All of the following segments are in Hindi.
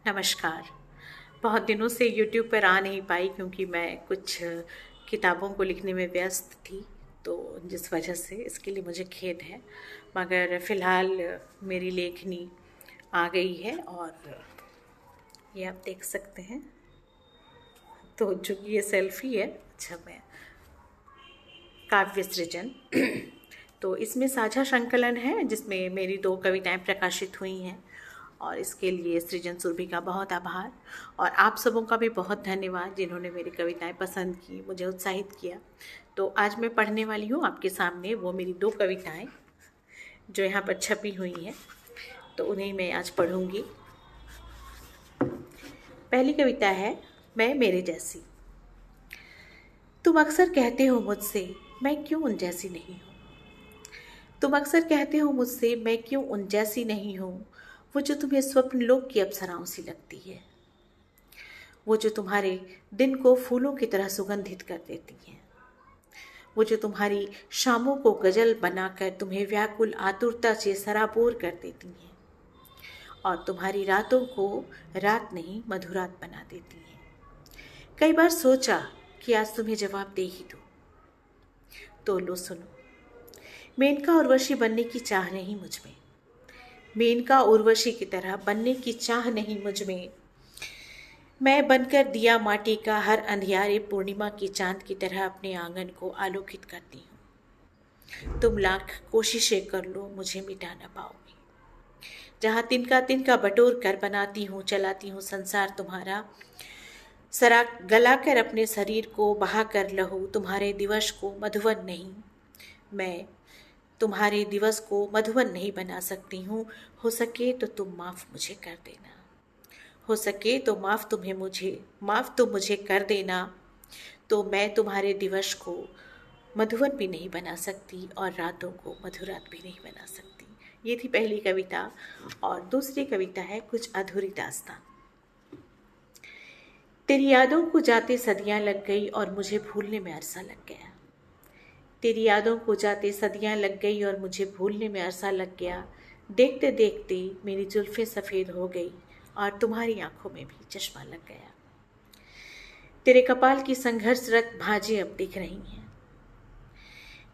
नमस्कार। बहुत दिनों से YouTube पर आ नहीं पाई क्योंकि मैं कुछ किताबों को लिखने में व्यस्त थी, तो जिस वजह से इसके लिए मुझे खेद है। मगर फ़िलहाल मेरी लेखनी आ गई है और ये आप देख सकते हैं। तो जो ये सेल्फी है, अच्छा मैं काव्य सृजन तो इसमें साझा संकलन है जिसमें मेरी 2 कविताएं प्रकाशित हुई हैं और इसके लिए सृजन सुरभि का बहुत आभार और आप सबों का भी बहुत धन्यवाद जिन्होंने मेरी कविताएं पसंद की, मुझे उत्साहित किया। तो आज मैं पढ़ने वाली हूँ आपके सामने वो मेरी 2 कविताएं जो यहाँ पर छपी हुई हैं, तो उन्हें मैं आज पढ़ूंगी। पहली कविता है मैं मेरे जैसी। तुम अक्सर कहते हो मुझसे मैं क्यों उन जैसी नहीं हूँ। तुम अक्सर कहते हो मुझसे मैं क्यों उन जैसी नहीं हूँ, वो जो तुम्हें स्वप्न लोक की अप्सराओं सी लगती है, वो जो तुम्हारे दिन को फूलों की तरह सुगंधित कर देती है, वो जो तुम्हारी शामों को गजल बनाकर तुम्हें व्याकुल आतुरता से सराबोर कर देती हैं और तुम्हारी रातों को रात नहीं मधुरात बना देती हैं। कई बार सोचा कि आज तुम्हें जवाब दे ही दूं, तो लो सुनो। मेनका उर्वशी बनने की चाह नहीं मुझ में, मेनका उर्वशी की तरह बनने की चाह नहीं मुझ में। मैं बनकर दिया माटी का हर अंधियारे पूर्णिमा की चांद की तरह अपने आंगन को आलोकित करती हूँ। तुम लाख कोशिशें कर लो मुझे मिटा न पाओगे। जहाँ तिनका तिनका बटोर कर बनाती हूँ चलाती हूँ संसार तुम्हारा, सरा गलाकर अपने शरीर को बहाकर लहू तुम्हारे दिवस को मधुवन नहीं। मैं तुम्हारे दिवस को मधुवन नहीं बना सकती हूँ। हो सके तो तुम माफ़ मुझे कर देना, हो सके तो माफ़ तुम मुझे कर देना। तो मैं तुम्हारे दिवस को मधुवन भी नहीं बना सकती और रातों को मधुरात भी नहीं बना सकती। ये थी पहली कविता। और दूसरी कविता है कुछ अधूरी दास्तां। तेरी यादों को जाते सदियां लग गई और मुझे भूलने में अरसा लग गया। तेरी यादों को जाते सदियां लग गई और मुझे भूलने में अरसा लग गया। देखते देखते मेरी जुल्फ़ें सफ़ेद हो गई और तुम्हारी आंखों में भी चश्मा लग गया। तेरे कपाल की संघर्षरत भाजें अब दिख रही हैं,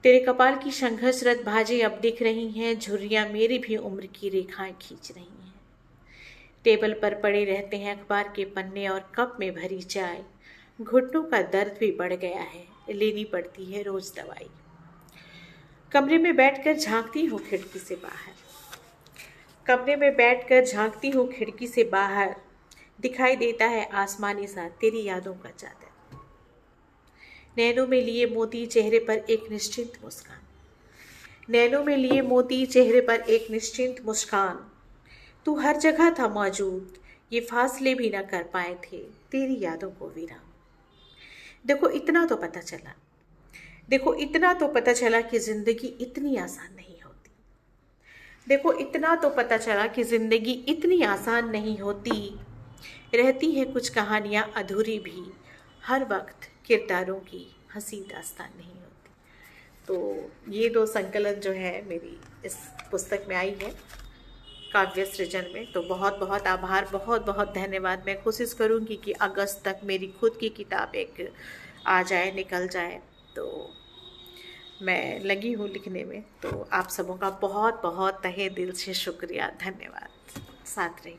तेरे कपाल की संघर्षरत भाजें अब दिख रही हैं। झुर्रियाँ मेरी भी उम्र की रेखाएं खींच रही हैं। टेबल पर पड़े रहते हैं अखबार के पन्ने और कप में भरी चाय। घुटनों का दर्द भी बढ़ गया है, लेनी पड़ती है रोज दवाई। कमरे में बैठकर झांकती हूँ खिड़की से बाहर, कमरे में बैठकर झांकती हूँ खिड़की से बाहर। दिखाई देता है आसमानी सा तेरी यादों का चादर। नैनों में लिए मोती चेहरे पर एक निश्चिंत मुस्कान, नैनों में लिए मोती चेहरे पर एक निश्चिंत मुस्कान। तू हर जगह था मौजूद, ये फासले भी न कर पाए थे तेरी यादों को वीरान। देखो इतना तो पता चला, देखो इतना तो पता चला कि जिंदगी इतनी आसान नहीं होती। देखो इतना तो पता चला कि जिंदगी इतनी आसान नहीं होती। रहती है कुछ कहानियाँ अधूरी भी, हर वक्त किरदारों की हंसी दास्तान नहीं होती। तो ये 2 संकलन जो है मेरी इस पुस्तक में आई है काव्य सृजन में। तो बहुत बहुत आभार, बहुत बहुत धन्यवाद। मैं कोशिश करूँगी कि अगस्त तक मेरी खुद की किताब एक आ जाए, निकल जाए। तो मैं लगी हूँ लिखने में। तो आप सबों का बहुत बहुत तहे दिल से शुक्रिया, धन्यवाद। साथ रहिए।